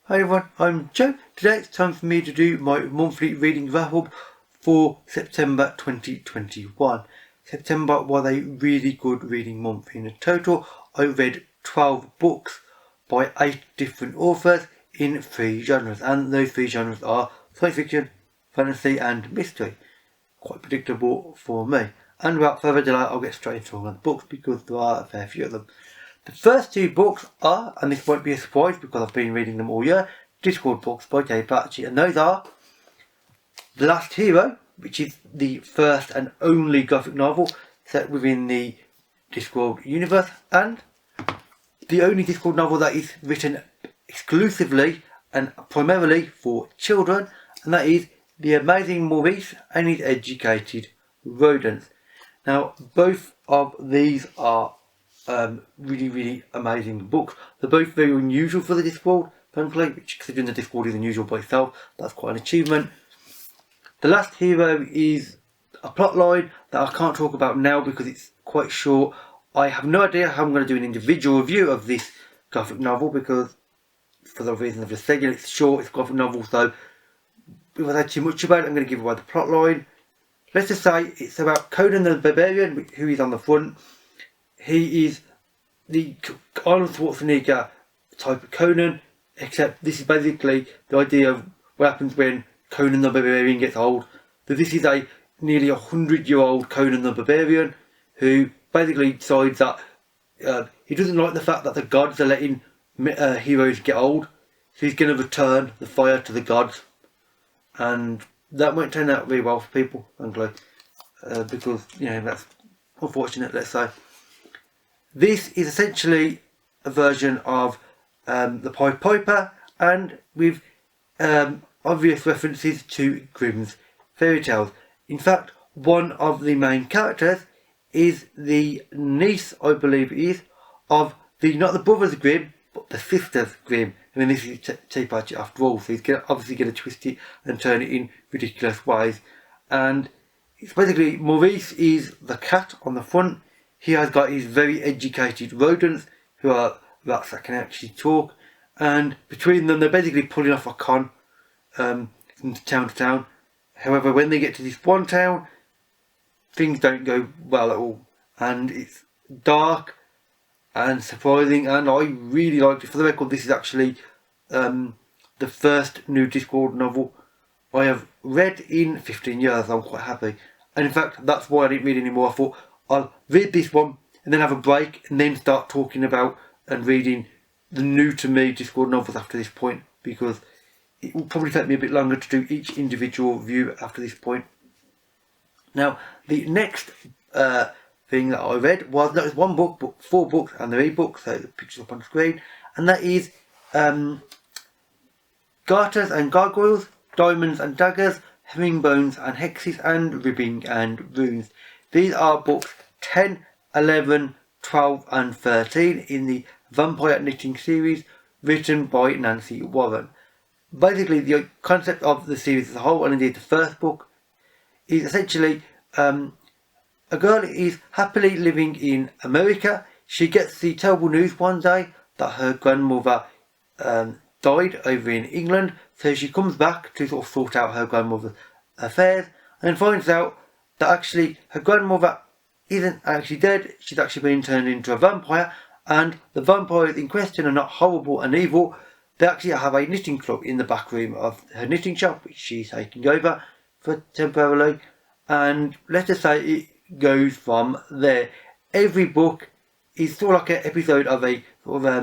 Hi everyone, I'm Joe. Today it's time for me to do my monthly reading wrap-up for September 2021. September was a really good reading month. In total, I read 12 books by 8 different authors in 3 genres, and those 3 genres are science fiction, fantasy and mystery. Quite predictable for me. And without further delay, I'll get straight into all of the books because there are a fair few of them. The first 2 books are, and this won't be a surprise because I've been reading them all year, Discord books by Pratchett, and those are The Last Hero, which is the first and only graphic novel set within the Discord universe, and the only Discord novel that is written exclusively and primarily for children, and that is The Amazing Maurice and His Educated Rodents. Now, both of these are really amazing books. They're both very unusual for the Discworld, frankly, which, considering the Discworld is unusual by itself, that's quite an achievement. The Last Hero is a plotline that I can't talk about now because it's quite short. I have no idea how I'm going to do an individual review of this graphic novel because, for the reason I've just said, it's short, it's a graphic novel, so if I say too much about it, I'm going to give away the plotline. Let's just say it's about Conan the Barbarian, who is on the front. He is the Arnold Schwarzenegger type of Conan, except this is basically the idea of what happens when Conan the Barbarian gets old. So this is a nearly 100-year-old Conan the Barbarian who basically decides that he doesn't like the fact that the gods are letting heroes get old, so he's going to return the fire to the gods, and that won't turn out very well for people, frankly, because, you know, that's unfortunate, let's say. This is essentially a version of the Pied Piper, and with obvious references to Grimm's fairy tales. In fact, one of the main characters is the niece, I believe it is, of not the brothers Grimm, but the sisters Grimm. I mean, this is Tea Pratchett after all, so he's obviously going to twist it and turn it in ridiculous ways. And it's basically, Maurice is the cat on the front. He has got his very educated rodents, who are rats that can actually talk, and between them they're basically pulling off a con from town to town. However, when they get to this one town, things don't go well at all, and it's dark and surprising, and I really liked it. For the record, this is actually the first new Discworld novel I have read in 15 years. I'm quite happy, and in fact that's why I didn't read anymore. I thought I'll read this one and then have a break and then start talking about and reading the new to me Discworld novels after this point, because it will probably take me a bit longer to do each individual review after this point. Now, the next thing that I read was not just one book, but 4 books and they're ebooks, so the picture's up on the screen, and that is Garters and Gargoyles, Diamonds and Daggers, Herringbones and Hexes, and Ribbing and Runes. These are books 10, 11, 12 and 13 in the Vampire Knitting series, written by Nancy Warren. Basically, the concept of the series as a whole, and indeed the first book, is essentially a girl is happily living in America. She gets the terrible news one day that her grandmother died over in England, so she comes back to sort of sort out her grandmother's affairs, and finds out that actually her grandmother isn't actually dead, she's actually been turned into a vampire, and the vampires in question are not horrible and evil. They actually have a knitting club in the back room of her knitting shop, which she's taking over for temporarily, and let's just say it goes from there. Every book is sort of like an episode of a sort of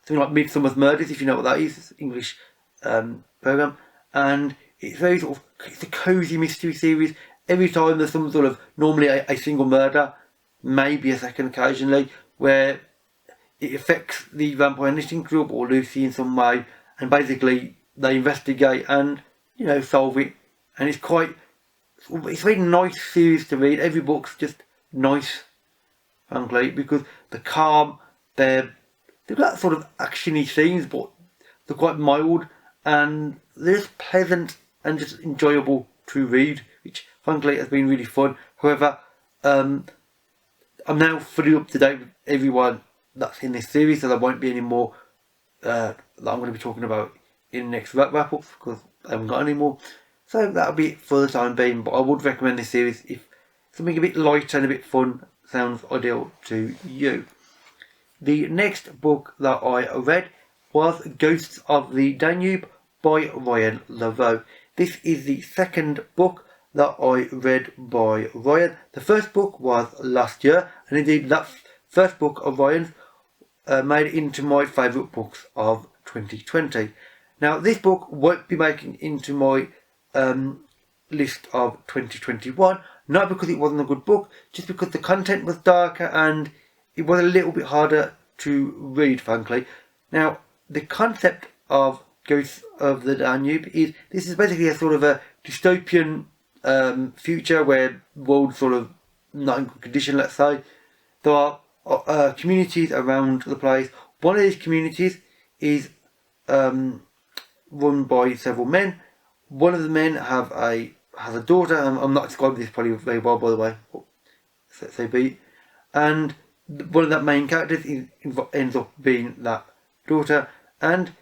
something like Midsummer's Murders, if you know what that is. It's an English program, and it's very sort of, it's a cosy mystery series. Every time there's some sort of, normally a single murder, maybe a second occasionally, where it affects the Vampire Knitting Club or Lucy in some way, and basically they investigate and, you know, solve it. And it's a very nice series to read. Every book's just nice, frankly, because they're calm, they've got sort of actiony scenes, but they're quite mild, and they're just pleasant and just enjoyable to read, which frankly has been really fun. However, I'm now fully up to date with everyone that's in this series, so there won't be any more that I'm going to be talking about in the next wrap up because I haven't got any more. So that'll be it for the time being, but I would recommend this series if something a bit lighter and a bit fun sounds ideal to you. The next book that I read was Ghosts of the Danube by Lailvaux. This is the second book that I read by Ryan. The first book was last year, and indeed that first book of Ryan's made it into my favourite books of 2020. Now this book won't be making into my list of 2021, not because it wasn't a good book, just because the content was darker and it was a little bit harder to read, frankly. Now the concept of Ghosts of the Danube is, this is basically a sort of a dystopian future where the world's sort of not in good condition, let's say. There are communities around the place. One of these communities is run by several men. One of the men has a daughter. I'm not describing this probably very well, by the way. So be. And one of the main characters ends up being that daughter. And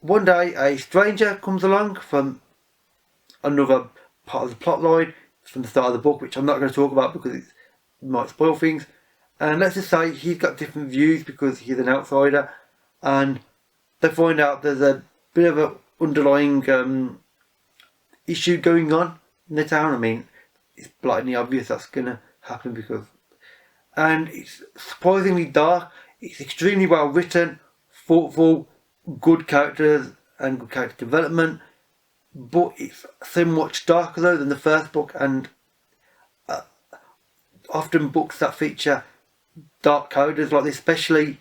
one day a stranger comes along from another part of the plot line from the start of the book, which I'm not going to talk about because it might spoil things. And let's just say he's got different views because he's an outsider, and they find out there's a bit of an underlying issue going on in the town. I mean, it's blatantly obvious that's going to happen and it's surprisingly dark. It's extremely well written, thoughtful, good characters and good character development, but it's so much darker though than the first book, and often books that feature dark characters like this, especially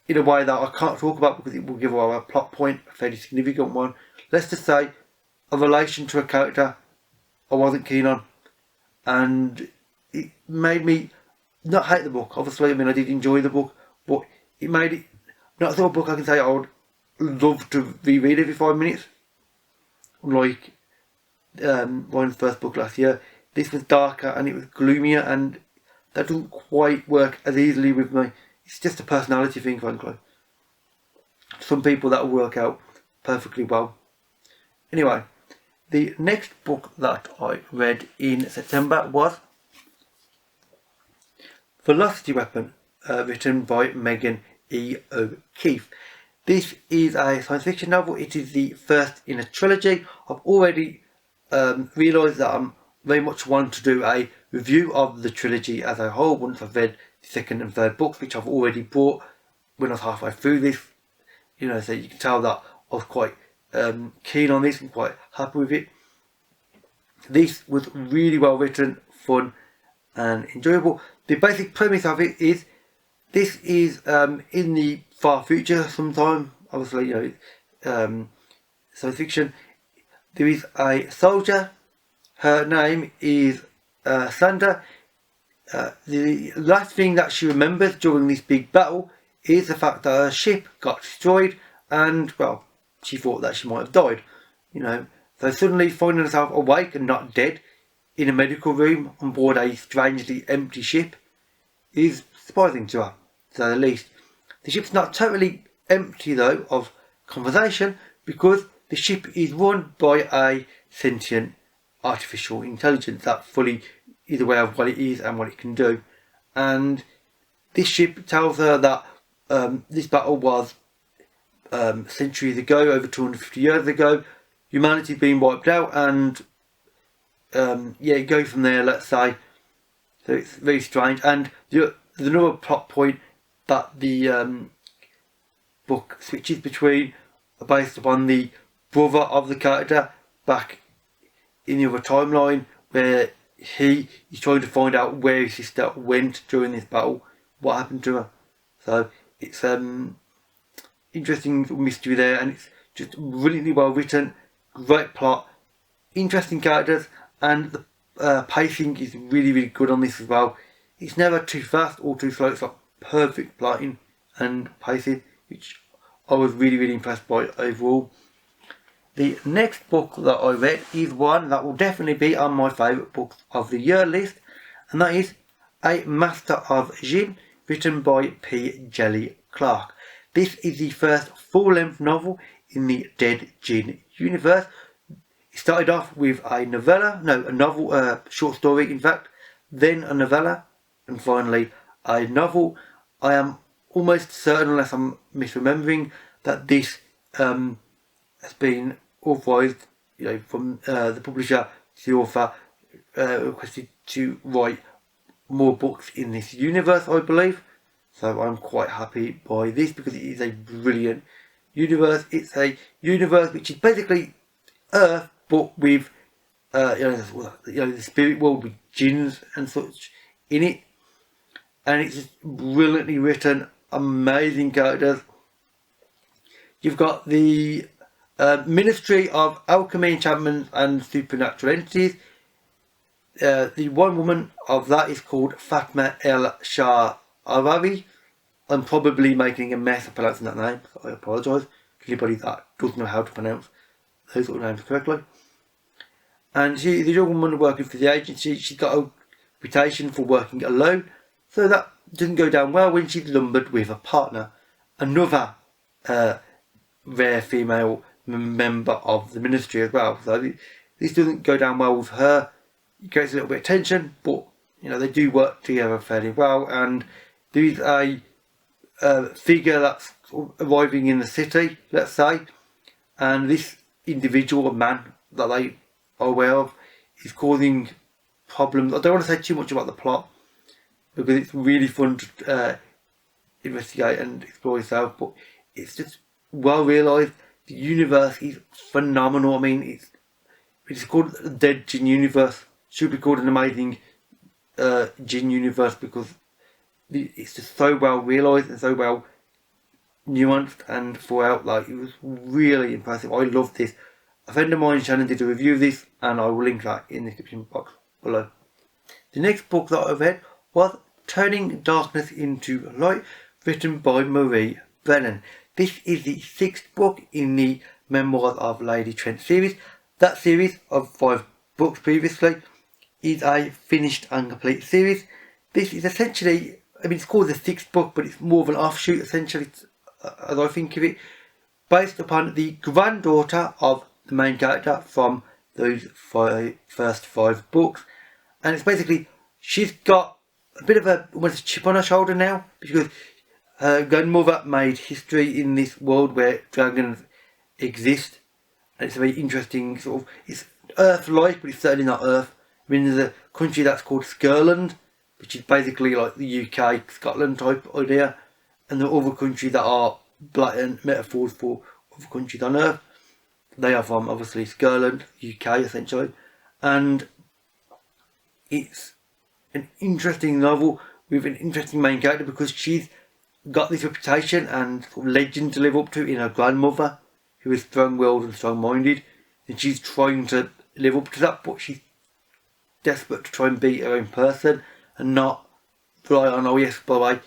in a way that I can't talk about because it will give away a plot point, a fairly significant one. Let's just say a relation to a character I wasn't keen on, and it made me not hate the book. Obviously, I mean, I did enjoy the book, but it made it not the sort of book I can say I would love to reread every 5 minutes. Like Ryan's first book last year, this was darker and it was gloomier, and that doesn't quite work as easily with me. It's just a personality thing, frankly. Some people that will work out perfectly well. Anyway, the next book that I read in September was Velocity Weapon, written by Megan E. O'Keefe. This is a science fiction novel. It is the first in a trilogy. I've already realised that I'm very much want to do a review of the trilogy as a whole once I've read the second and third books, which I've already bought when I was halfway through this. You know, so you can tell that I was quite keen on this and quite happy with it. This was really well written, fun and enjoyable. The basic premise of it is this is in the far future sometime. Obviously, you know, science fiction. There is a soldier. Her name is Sandra. The last thing that she remembers during this big battle is the fact that her ship got destroyed, and well, she thought that she might have died. You know, so suddenly finding herself awake and not dead in a medical room on board a strangely empty ship is surprising to her, to say the least. The ship's not totally empty though of conversation, because the ship is run by a sentient artificial intelligence that fully is aware of what it is and what it can do. And this ship tells her that this battle was centuries ago, over 250 years ago. Humanity's been wiped out, and yeah, it goes from there, let's say. So it's very strange. And there's another plot point that the book switches between, based upon the brother of the character back in the other timeline, where he is trying to find out where his sister went during this battle, what happened to her. So it's interesting mystery there, and it's just brilliantly well written, great plot, interesting characters, and the pacing is really, really good on this as well. It's never too fast or too slow. It's like perfect plotting and pacing, which I was really, really impressed by overall. The next book that I read is one that will definitely be on my favourite books of the year list, and that is A Master of Djinn, written by P. Djèlí Clark. This is the first full-length novel in the Dead Djinn universe. It started off with a novel, short story in fact, then a novella, and finally a novel. I am almost certain, unless I'm misremembering, that this has been authorised, from the publisher to the author, requested to write more books in this universe, I believe. So I'm quite happy by this because it is a brilliant universe. It's a universe which is basically Earth, but with the spirit world with djinns and such in it, and it's just brilliantly written, amazing characters. You've got the Ministry of Alchemy, Enchantments and Supernatural Entities. The one woman of that is called Fatma El Shah Arabi. I'm probably making a mess of pronouncing that name, so I apologise to anybody that doesn't know how to pronounce those sort of names correctly. And the young woman working for the agency, she's got a reputation for working alone, so that doesn't go down well when she's lumbered with a partner, another rare female member of the ministry as well. So this doesn't go down well with her. It creates a little bit of tension, but they do work together fairly well. And there is a figure that's arriving in the city, let's say, and this individual, a man that they are aware of, is causing problems. I don't want to say too much about the plot because it's really fun to investigate and explore yourself, but it's just well realised. The universe is phenomenal. I mean, it's called the Dead Djinn universe. Should be called an amazing Djinn universe because it's just so well realised and so well nuanced and throughout. Like, it was really impressive. I loved this. A friend of mine, Shannon, did a review of this, and I will link that in the description box below. The next book that I read was Turning Darkness into Light, written by Maurice Brennan. This is the 6th book in the Memoirs of Lady Trent series. That series of 5 books previously is a finished and complete series. This is essentially, it's called the 6th book, but it's more of an offshoot, essentially, as I think of it, based upon the granddaughter of the main character from those first 5 books. And it's basically, she's got a bit of almost a chip on her shoulder now, because her grandmother made history in this world where dragons exist. And it's a very interesting sort of, it's Earth-like, but it's certainly not Earth. There's a country that's called Scurland, which is basically like the UK, Scotland type idea. And there are other countries that are blatant metaphors for other countries on Earth. They are from, obviously, Scurland, UK, essentially. And it's an interesting novel with an interesting main character because she's got this reputation and sort of legend to live up to in her grandmother, who is strong-willed and strong-minded. And she's trying to live up to that, but she's desperate to try and be her own person and not rely on, oh yes, by the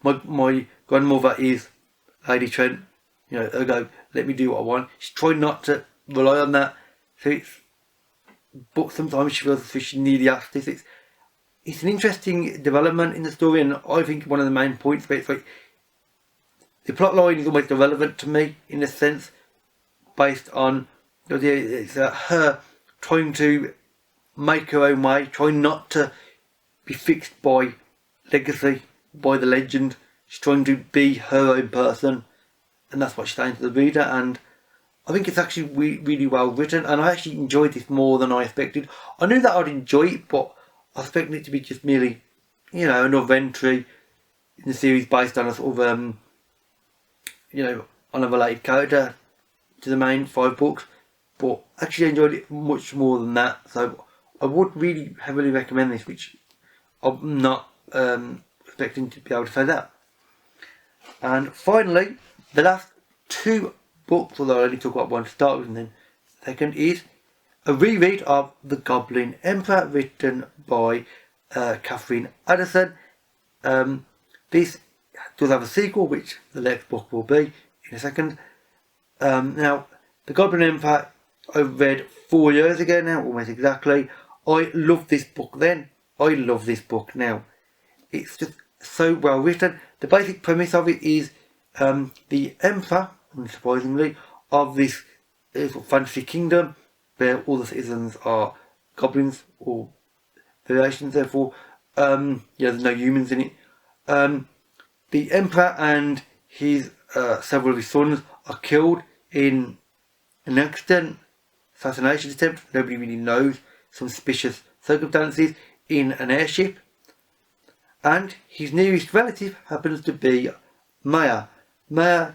way, my grandmother is Lady Trent, ergo, let me do what I want. She's trying not to rely on that. But sometimes she feels as if she nearly has to. It's an interesting development in the story, and I think one of the main points of it is like the plot line is almost irrelevant to me in a sense, based on it's her trying to make her own way, trying not to be fixed by legacy, by the legend. She's trying to be her own person, and that's what she's saying to the reader. And I think it's actually really well written, and I actually enjoyed this more than I expected. I knew that I'd enjoy it, but I expected it to be just merely, another entry in the series based on a sort of, on a related character to the main 5 books. But actually I enjoyed it much more than that, so I would really heavily recommend this, which I'm not expecting to be able to say that. And finally, the last 2 books, although I only talk about one to start with and then the second, is a reread of The Goblin Emperor, written by Katherine Addison. This does have a sequel, which the next book will be in a second. Now, The Goblin Emperor I read 4 years ago now, almost exactly. I loved this book then. I love this book now. It's just so well written. The basic premise of it is the Emperor, unsurprisingly, of this fantasy kingdom, where all the citizens are goblins or variations, therefore, there's no humans in it. The Emperor and his several of his sons are killed in an accident, assassination attempt, nobody really knows, some suspicious circumstances, in an airship. And his nearest relative happens to be Maya. Maya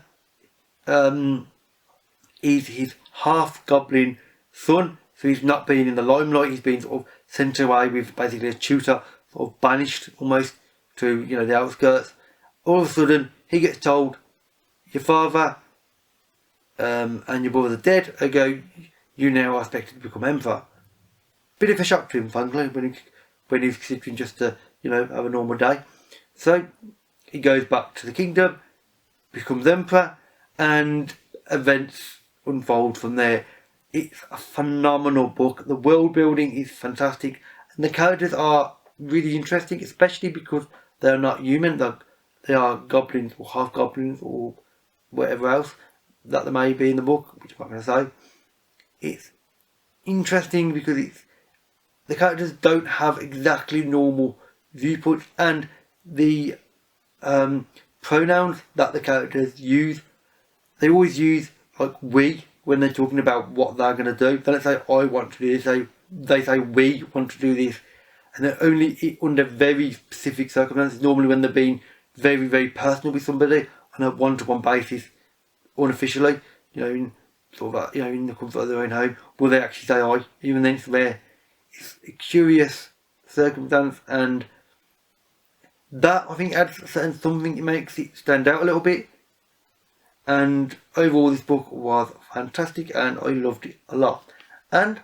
is his half-goblin son, so he's not been in the limelight, he's been sort of sent away with basically a tutor, sort of banished almost to, the outskirts. All of a sudden, he gets told, your father and your brother are dead, you now are expected to become Emperor. Bit of a shock to him, frankly, when he's considering just to, have a normal day. So, he goes back to the kingdom, becomes Emperor, and events unfold from there. It's a phenomenal book. The world building is fantastic, and the characters are really interesting, especially because they're not human. They are goblins or half goblins or whatever else that there may be in the book, which I'm not going to say. It's interesting because the characters don't have exactly normal viewpoints, and the pronouns that the characters use, they always use like we when they're talking about what they're going to do. They don't say I want to do this, they say we want to do this, and they're only under very specific circumstances, normally when they're being very, very personal with somebody on a one-to-one basis, unofficially, in the comfort of their own home, will they actually say I. Even then it's rare. It's a curious circumstance, and that I think adds something, it makes it stand out a little bit. And overall this book was fantastic and I loved it a lot. And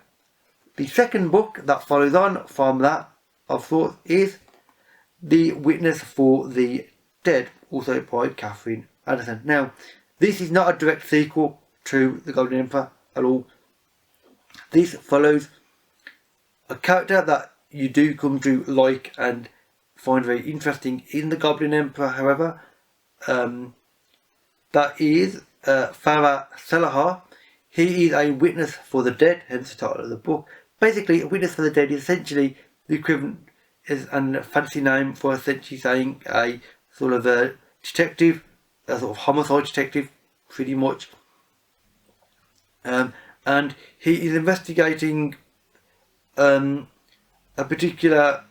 the second book that follows on from that, of thought, is The Witness for the Dead, also by Katherine Addison. Now, this is not a direct sequel to The Goblin Emperor at all. This follows a character that you do come to like and find very interesting in The Goblin Emperor, however. That is Farah Salahar. He is a witness for the dead, hence the title of the book. Basically, a witness for the dead is essentially the equivalent, is a fancy name for essentially saying a sort of a detective, a sort of homicide detective, pretty much. And he is investigating a particular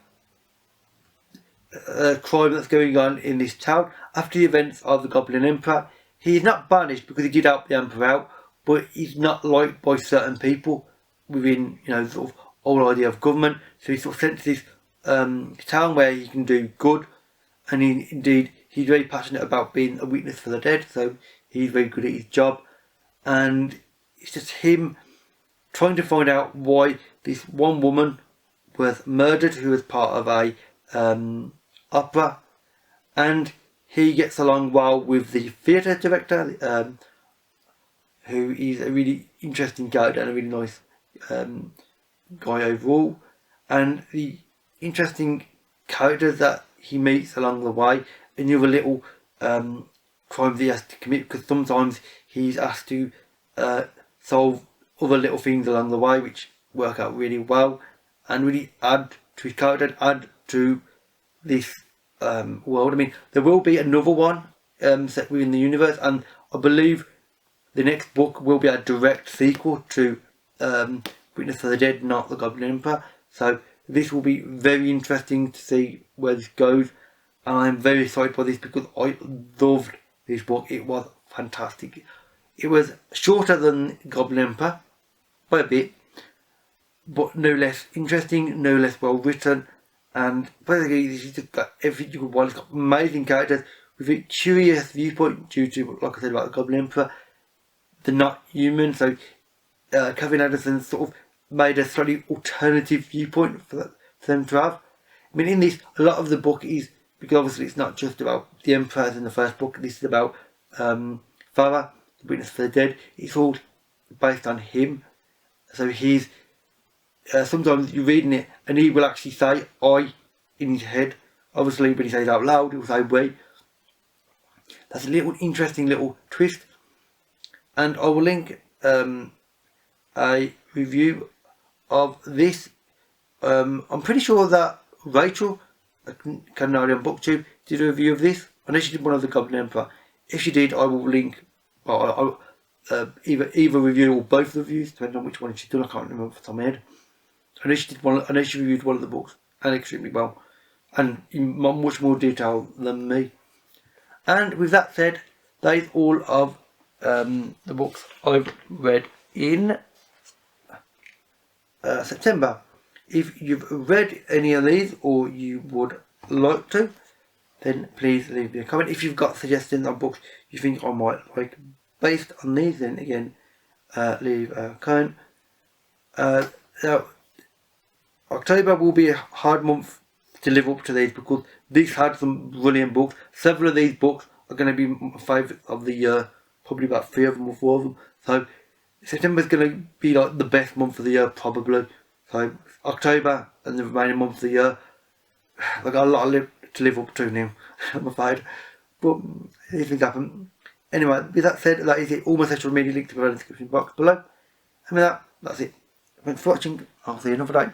crime that's going on in this town after the events of the Goblin Emperor. He is not banished because he did help the Emperor out, but he's not liked by certain people within, sort of whole idea of government. So he's sort of sent to this town where he can do good, and indeed he's very passionate about being a witness for the dead, so he's very good at his job. And it's just him trying to find out why this one woman was murdered who was part of a opera, and he gets along well with the theatre director, who is a really interesting character and a really nice guy overall. And the interesting characters that he meets along the way, and the other little crimes he has to commit, because sometimes he's asked to solve other little things along the way which work out really well and really add to his character, add to this world. I mean, there will be another one set within the universe, and I believe the next book will be a direct sequel to Witness for the Dead, not The Goblin Emperor. So this will be very interesting to see where this goes, and I'm very excited for this because I loved this book. It was fantastic. It was shorter than Goblin Emperor by a bit, but no less interesting, no less well written, and basically this has just got everything you could want. It's got amazing characters with a curious viewpoint due to, like I said about the Goblin Emperor, they're not human, so Katherine Addison sort of made a slightly alternative viewpoint for them to have. I mean, in this, a lot of the book is, because obviously it's not just about the Emperor as in the first book, this is about Farah, the Witness for the Dead. It's all based on him, so he's sometimes you're reading it and he will actually say I in his head. Obviously when he says out loud he will say we. That's a little interesting little twist. And I will link a review of this. I'm pretty sure that Rachel, Canadian BookTube, did a review of this. I know she did one of the Goblin Emperor. If she did, I will link either review or both the reviews, depending on which one she's done. I can't remember off the top of my head. I know she did one. I know she reviewed one of the books, and extremely well, and in much more detail than me. And with that said, that is all of the books I've read in September. If you've read any of these or you would like to, then please leave me a comment. If you've got suggestions on books you think I might like based on these, then again leave a comment. Now, October will be a hard month to live up to these because these had some brilliant books. Several of these books are going to be my favourites of the year, probably about 3 of them or 4 of them. So September is going to be like the best month of the year probably. So October and the remaining months of the year, I've got a lot to live up to now, I'm afraid. But these things happen. Anyway, with that said, that is it. All my social media links to be in the description box below. And with that, that's it. Thanks for watching. I'll see you another day.